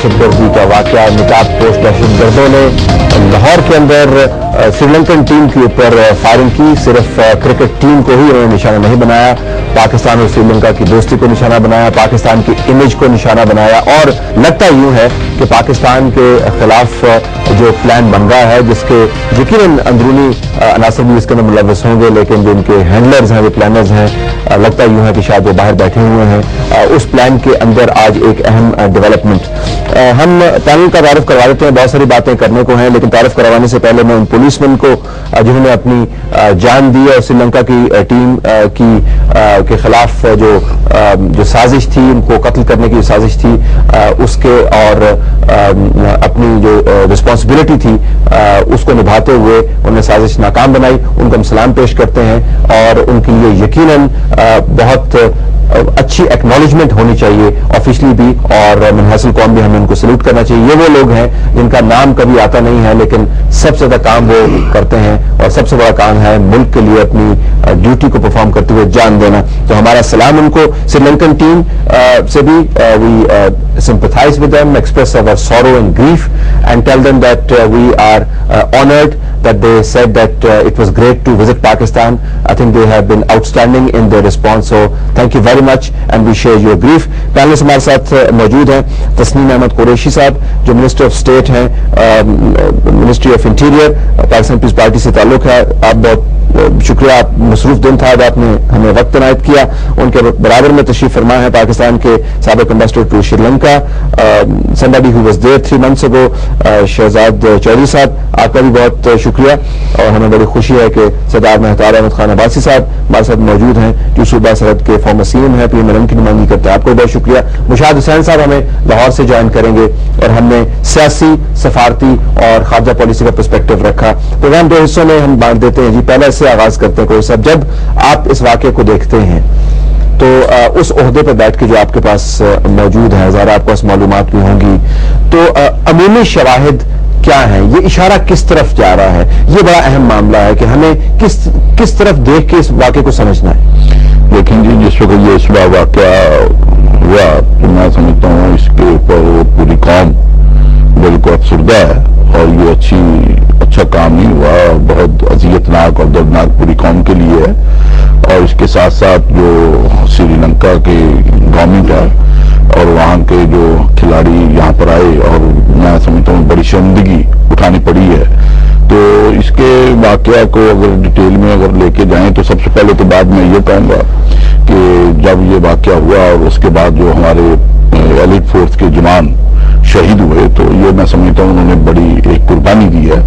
دہشت گردی کا واقعہ، نقاب پوش دہشت گردوں نے لاہور کے اندر سری لنکن ٹیم کے اوپر فائرنگ کی. صرف کرکٹ ٹیم کو ہی انہوں نے نشانہ نہیں بنایا، پاکستان اور سری لنکا کی دوستی کو نشانہ بنایا، پاکستان کی امیج کو نشانہ بنایا. اور لگتا یوں ہے کہ پاکستان کے خلاف جو پلان بن رہا ہے، جس کے یقیناً اندرونی عناصر بھی اس کے اندر ملوث ہوں گے، لیکن جو ان کے ہینڈلرز ہیں، وہ پلانرز ہیں، لگتا یوں ہے کہ شاید وہ باہر بیٹھے ہوئے ہیں. اس پلان کے اندر آج ایک اہم ڈیولپمنٹ ہم پینل کا تعارف کروا دیتے ہیں. بہت ساری باتیں کرنے کو ہیں، لیکن تعارف کروانے سے پہلے میں ان پولیس مین کو جنہوں نے اپنی جان دی اور سری لنکا کی ٹیم کے خلاف جو سازش تھی، ان کو قتل کرنے کی سازش تھی، اس کے اور اپنی جو رسپانسبلٹی تھی اس کو نبھاتے ہوئے انہوں نے سازش ناکام بنائی، ان کو ہم سلام پیش کرتے ہیں. اور ان کے لیے یقیناً بہت اچھی ایکنالجمنٹ ہونی چاہیے آفیشلی بھی، اور منحص القوم بھی ہمیں ان کو سلوٹ کرنا چاہیے. یہ وہ لوگ ہیں جن کا نام کبھی آتا نہیں ہے، لیکن سب سے زیادہ کام وہ کرتے ہیں، اور سب سے بڑا کام ہے ملک کے لیے اپنی ڈیوٹی کو پرفارم کرتے ہوئے جان دینا. تو ہمارا سلام ان کو. سری لنکن ٹیم سے بھی we sympathize with them, express our sorrow and grief, and tell them that we are honored that they said that it was great to visit Pakistan. I think they have been outstanding in their response, so thank you very much and we share your grief. Panellists ہمارے ساتھ موجود ہیں تسنیم احمد قریشی صاحب جو minister of state ہیں، ministry of interior, Pakistan Peoples Party سے تعلق ہے. آپ بہت شکریہ، آپ مصروف دن تھا، آپ نے ہمیں وقت عنایت کیا. ان کے برابر میں تشریف فرما ہے پاکستان کے سابق ambassador to Sri Lanka, somebody who was there 3 months ago، Shahzad Chaudhry صاحب. آپ کا بھی بہت شکریہ، اور ہمیں بڑی خوشی ہے کہ سردار مہتاب احمد خان عباسی صاحب ہمارے ساتھ موجود ہیں جو صوبہ سرحد کے فارمر CM ہیں، PMLN کی نمائندگی کرتے ہیں. آپ کو بہت شکریہ. مشاہد حسین صاحب ہمیں لاہور سے جوائن کریں گے، اور ہم نے سیاسی، سفارتی اور خارجہ پالیسی کا پرسپیکٹو رکھا. پروگرام 2 حصوں میں ہم بانٹ دیتے ہیں. جی پہلا سے آغاز کرتے ہیں. کوئی صاحب، جب آپ اس واقعے کو دیکھتے ہیں تو اس عہدے پہ بیٹھ کے جو آپ کے پاس موجود ہے، ظاہر آپ کے پاس معلومات بھی ہوں گی، تو عمومی شواہد کیا ہیں؟ یہ اشارہ کس طرف جا رہا ہے؟ یہ بڑا اہم معاملہ ہے کہ ہمیں کس طرف دیکھ کے اس واقعے کو سمجھنا ہے. لیکن جی جس وقت یہ اس واقعہ ہوا تو میں سمجھتا ہوں اس کے اوپر پوری قوم بالکل افسردہ ہے، اور یہ اچھا کام نہیں ہوا، بہت اذیتناک اور دردناک پوری قوم کے لیے ہے. اور اس کے ساتھ ساتھ جو سری لنکا کے گورنمنٹ ہے اور وہاں کے جو کھلاڑی یہاں پر آئے، اور میں سمجھتا ہوں بڑی شرمندگی اٹھانی پڑی ہے. تو اس کے واقعہ کو اگر ڈیٹیل میں اگر لے کے جائیں تو سب سے پہلے تو بعد میں یہ کہوں گا کہ جب یہ واقعہ ہوا اور اس کے بعد جو ہمارے ایلیٹ فورس کے جوان شہید ہوئے، تو یہ میں سمجھتا ہوں انہوں نے بڑی ایک قربانی دی ہے.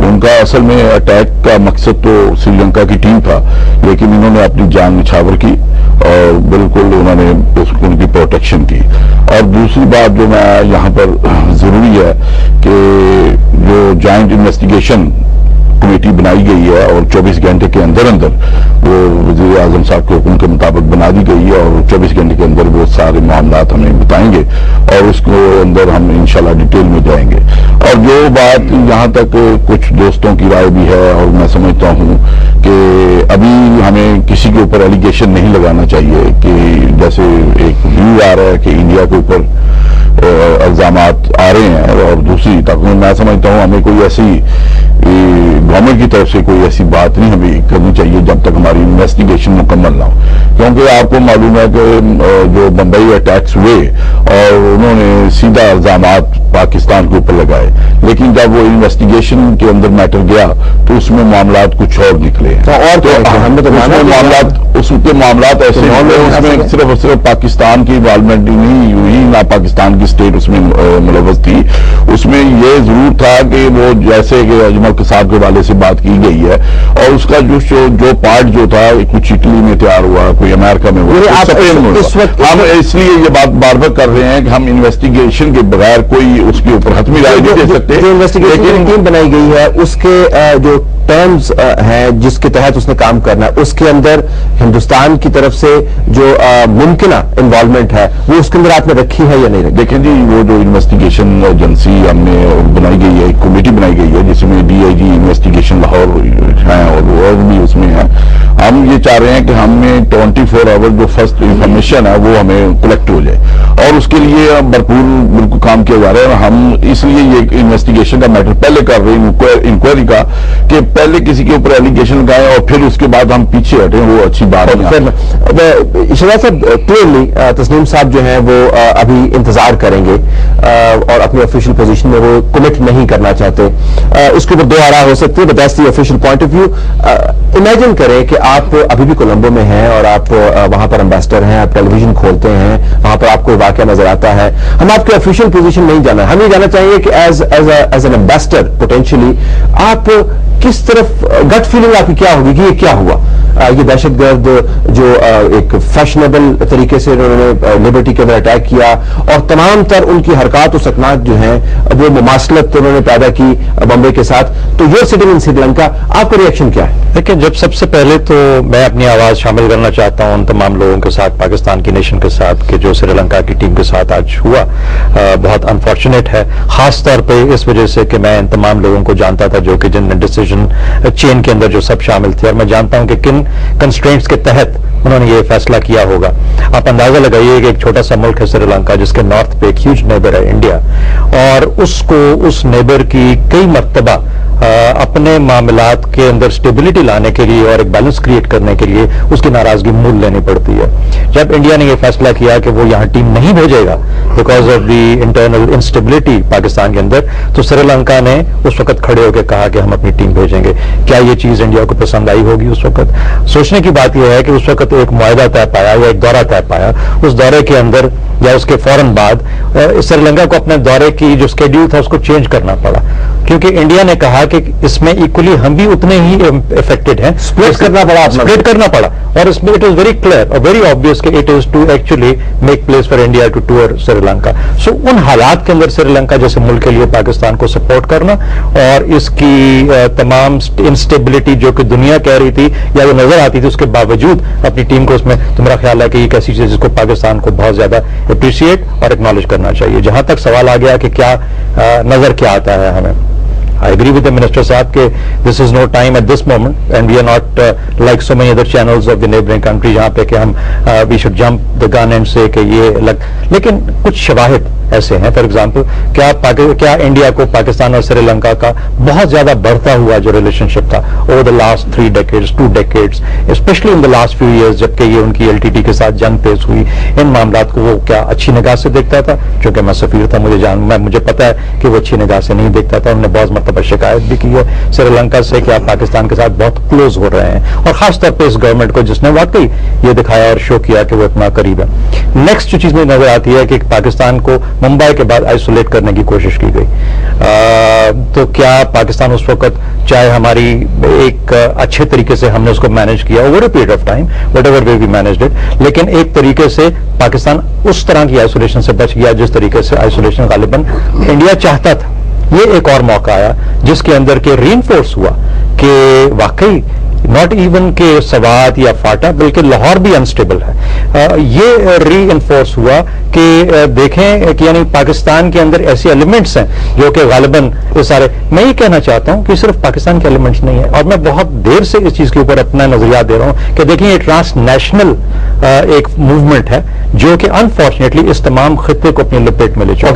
ان کا اصل میں اٹیک کا مقصد تو سری لنکا کی ٹیم تھا، لیکن انہوں نے اپنی جان نچھاور کی اور بالکل انہوں نے ان کی پروٹیکشن کی. اور دوسری بات جو میں یہاں پر ضروری ہے کہ جو جوائنٹ انویسٹیگیشن کمیٹی بنائی گئی ہے اور 24 گھنٹے کے اندر وہ وزیر اعظم صاحب کے حکم کے مطابق بنا دی گئی ہے، اور 24 گھنٹے کے اندر وہ سارے معاملات ہمیں بتائیں گے، اور اس کو اندر ہم انشاءاللہ ڈیٹیل میں جائیں گے. اور جو بات یہاں تک کچھ دوستوں کی رائے بھی ہے، اور میں سمجھتا ہوں کہ ابھی ہمیں کسی کے اوپر ایلیگیشن نہیں لگانا چاہیے کہ جیسے ایک ویو آ رہا ہے کہ انڈیا کے اوپر الزامات آ رہے ہیں، اور دوسری تک میں سمجھتا ہوں ہمیں کوئی ایسی گورنمنٹ کی طرف سے کوئی ایسی بات نہیں ہمیں کرنی چاہیے جب تک ہماری انویسٹیگیشن مکمل نہ ہو. کیونکہ آپ کو معلوم ہے کہ جو بمبئی اٹیکس ہوئے اور انہوں نے سیدھا الزامات پاکستان کے اوپر لگائے، لیکن جب وہ انویسٹیگیشن کے اندر میٹر گیا تو اس میں معاملات کچھ اور نکلے. اس کے معاملات ایسے ہوئے اس میں صرف اور صرف پاکستان کی انوالومنٹ نہیں ہوئی، نہ پاکستان کی اسٹیٹ اس میں ملوث تھی. اس میں یہ ضرور تھا کہ وہ جیسے کہ اجمل قصاب کے والے سے بات کی گئی ہے، اور اس کا جو پارٹ جو تھا کچھ اٹلی میں تیار ہوا، کوئی امریکہ میں ہوا. ہم اس لیے یہ بات بار بار کر رہے ہیں کہ ہم انویسٹیگیشن کے بغیر کوئی اس کے اوپر حتمی رائے نہیں دے سکتے. جو انویسٹیگیشن ٹیم بنائی گئی ہے اس کے جو ٹرمز ہیں جس کے تحت اس نے کام کرنا ہے، اس کے اندر ہندوستان کی طرف سے جو ممکنہ انوالومنٹ ہے وہ اس کے اندر آپ نے رکھی ہے یا نہیں رکھی؟ دیکھیں جی، وہ جو انویسٹیگیشن ایجنسی ہم نے بنائی گئی ہے، ایک کمیٹی بنائی گئی ہے جس میں DIG انویسٹیگیشن لاہور ہیں اور بھی اس میں ہیں. ہم یہ چاہ رہے ہیں کہ ہمیں 24 آور جو فرسٹ انفارمیشن ہے وہ ہمیں کلیکٹ ہو جائے, اور اس کے لیے بھرپور بالکل کام کیا جا رہا ہے. ہم اس لیے یہ انویسٹیگیشن کا میٹر پہلے کر رہے ہیں, انکوائری کا, کہ پہلے کسی کے اوپر ایلیگیشن لگائیں اور پھر اس کے بعد ہم پیچھے ہٹیں, وہ اچھی بات ہے. شہزاد صاحب, کلیئرلی تسنیم صاحب جو ہیں وہ ابھی انتظار کریں گے اور اپنی آفیشیل پوزیشن میں وہ کمٹ نہیں کرنا چاہتے. اس کے اوپر دو آراء ہو سکتی ہے, but that's the official point of view. Imagine کریں کہ آپ ابھی بھی کولمبو میں ہیں اور آپ وہاں پر امبیسڈر ہیں, آپ ٹیلی ویژن کھولتے ہیں, وہاں پر آپ کو واقعہ نظر آتا ہے. ہم آپ کی آفیشیل پوزیشن نہیں جانا, ہم یہ جاننا چاہیے کہ ایز این امبیسڈر پوٹینشلی آپ کس طرف, گٹ فیلنگ آپ کی کیا ہوگی کہ یہ کیا ہوا؟ یہ دہشت گرد جو ایک فیشنیبل طریقے سے انہوں نے لبرٹی کے اندر اٹیک کیا, اور تمام تر ان کی حرکات و سکنات جو ہیں وہ مماثلت انہوں نے پیدا کی بمبے کے ساتھ, تو your sitting in Sri Lanka, آپ کا ریئیکشن کیا ہے؟ دیکھیں, جب سب سے پہلے تو میں اپنی آواز شامل کرنا چاہتا ہوں ان تمام لوگوں کے ساتھ, پاکستان کی نیشن کے ساتھ, کہ جو سری لنکا کی ٹیم کے ساتھ آج ہوا بہت انفارچونیٹ ہے, خاص طور پہ اس وجہ سے کہ میں ان تمام لوگوں کو جانتا تھا جو کہ جن نے ڈیسیجن چین کے اندر جو سب شامل تھے, اور میں جانتا ہوں کہ کن کنسٹرینٹس کے تحت انہوں نے یہ فیصلہ کیا ہوگا. آپ اندازہ لگائیے کہ ایک چھوٹا سا ملک ہے سری لنکا, جس کے نارتھ پہ ایک ہیوج نیبر ہے انڈیا, اور اس نیبر کی کئی مرتبہ اپنے معاملات کے اندر سٹیبلٹی لانے کے لیے اور ایک بیلنس کریٹ کرنے کے لیے اس کی ناراضگی مول لینی پڑتی ہے. جب انڈیا نے یہ فیصلہ کیا کہ وہ یہاں ٹیم نہیں بھیجے گا because of the internal instability Pakistan کے اندر, تو سری لنکا نے اس وقت کھڑے ہو کے کہا کہ ہم اپنی ٹیم بھیجیں گے. کیا یہ چیز انڈیا کو پسند آئی ہوگی اس وقت؟ سوچنے کی بات یہ ہے کہ اس وقت ایک معاہدہ طے پایا یا ایک دورہ طے پایا, اس دورے کے اندر یا اس کے فوراً بعد سری لنکا کو اپنے دورے کی جو اسکیڈیول تھا اس کو چینج کرنا پڑا, کیونکہ انڈیا نے کہا کہ اس میں ایکولی ہم بھی اتنے ہی افیکٹڈ ہیں, اسپلٹ کرنا پڑا, اور اس میں اٹ از ویری کلیئر اور ویری آبویس کہ it is to actually make place for India to tour Sri Lanka. So ان حالات کے اندر سری لنکا جیسے ملک کے لیے پاکستان کو سپورٹ کرنا, اور اس کی تمام انسٹیبلٹی جو کہ دنیا کہہ رہی تھی یا وہ نظر آتی تھی, اس کے باوجود اپنی ٹیم کو اس میں, تو میرا خیال ہے کہ یہ ایک ایسی چیز جس کو پاکستان کو بہت زیادہ اپریشیٹ اور ایکنالج کرنا چاہیے. جہاں تک سوال آ گیا کہ کیا نظر کیا آتا ہے ہمیں, I agree with the Minister Sahab کہ this is no time at this moment and we are not like so many other channels of the neighboring country جہاں پہ کہ ہم we should jump the gun and say کہ یہ لیکن کچھ شواہد ایسے ہیں. فار ایگزامپل, کیا انڈیا کو پاکستان اور سری لنکا کا بہت زیادہ بڑھتا ہوا جو ریلیشن شپ تھا over the last 3 decades 2 decades especially in the last few years, جبکہ یہ ان کی LTT کے ساتھ جنگ پیش ہوئی, ان معاملات کو وہ کیا اچھی نگاہ سے دیکھتا تھا؟ چونکہ میں سفیر تھا, مجھے پتا ہے کہ وہ اچھی نگاہ سے نہیں دیکھتا تھا. انہوں نے بہت مرتبہ شکایت بھی کی ہے سری لنکا سے کہ آپ پاکستان کے ساتھ بہت کلوز ہو رہے ہیں, اور خاص طور پہ اس گورنمنٹ کو جس نے واقعی یہ دکھایا اور شو کیا کہ وہ اتنا قریب ہے. نیکسٹ جو چیز مجھے نظر آتی ہے کہ پاکستان کو ممبئی کے بعد آئسولیٹ کرنے کی کوشش کی گئی, تو کیا پاکستان اس وقت, چاہے ہماری ایک اچھے طریقے سے ہم نے اس کو مینج کیا over a period of time whatever way we managed it, لیکن ایک طریقے سے پاکستان اس طرح کی آئسولیشن سے بچ گیا جس طریقے سے آئسولیشن غالباً انڈیا چاہتا تھا. یہ ایک اور موقع آیا جس کے اندر کہ ری انفورس ہوا کہ واقعی ناٹ ایون کہ سوات یا فاٹا بلکہ لاہور بھی انسٹیبل ہے. یہ ری انفورس ہوا کہ دیکھیں کہ یعنی پاکستان کے اندر ایسے ایلیمنٹس ہیں جو کہ غالباً سارے, میں یہ کہنا چاہتا ہوں کہ صرف پاکستان کے ایلیمنٹس نہیں ہیں, اور میں بہت دیر سے اس چیز کے اوپر اپنا نظریات دے رہا ہوں کہ دیکھیں یہ ٹرانس نیشنل ایک موومنٹ ہے جو کہ انفارچونیٹلی اس تمام خطے کو اپنی لپیٹ میں لے چکا.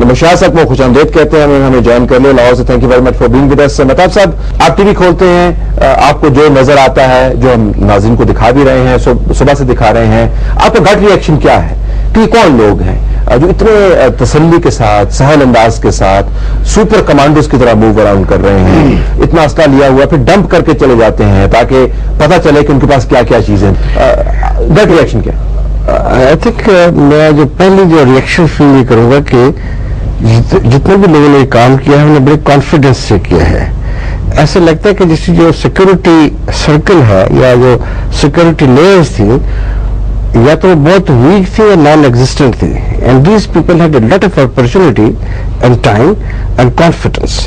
مشاہد صاحب کو خوش آمدید کہتے ہیں, ہمیں جوائن کر لیں لاہور سے. Thank you very much for being with us. Mahtab صاحب, آپ ٹی وی کھولتے ہیں, آپ کو جو نظر آتا ہے, جو ہم ناظرین کو دکھا بھی رہے ہیں, صبح سے دکھا رہے ہیں, آپ کا گٹ ریئیکشن کیا ہے کہ یہ کون لوگ ہیں جو اتنے تسلی کے ساتھ, سہل انداز کے ساتھ, سپر کمانڈوز کی طرح موو اراؤنڈ کر رہے ہیں, اتنا اسلحہ لیا ہوا پھر ڈمپ کر کے چلے جاتے ہیں تاکہ پتہ چلے کہ ان کے پاس کیا کیا چیزیں. گٹ ریئیکشن کیا؟ آئی تھنک میں جو پہلی جو ریئیکشن فیل یہ کروں گا کہ جتنے بھی لوگوں نے یہ کام کیا ہے انہوں نے بڑے کانفیڈنس سے کیا ہے. ایسا لگتا ہے کہ جیسے جو سیکورٹی سرکل ہے یا جو سیکورٹی لیئرز تھی یا تو بہت ویک تھی یا نان ایگزسٹنٹ تھی, and these people had a lot of opportunity and time and confidence.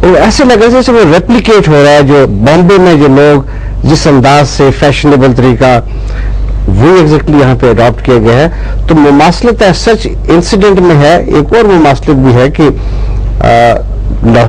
اور ایسے لگا جیسے وہ ریپلیکیٹ ہو رہا ہے جو بامبے میں جو لوگ جس انداز سے فیشنیبل طریقہ وہ ایگزیکٹلی یہاں پہ اڈاپٹ کیا گیا ہے. تو مماثلت سچ انسیڈنٹ میں ہے. ایک اور مماثلت بھی ہے کہ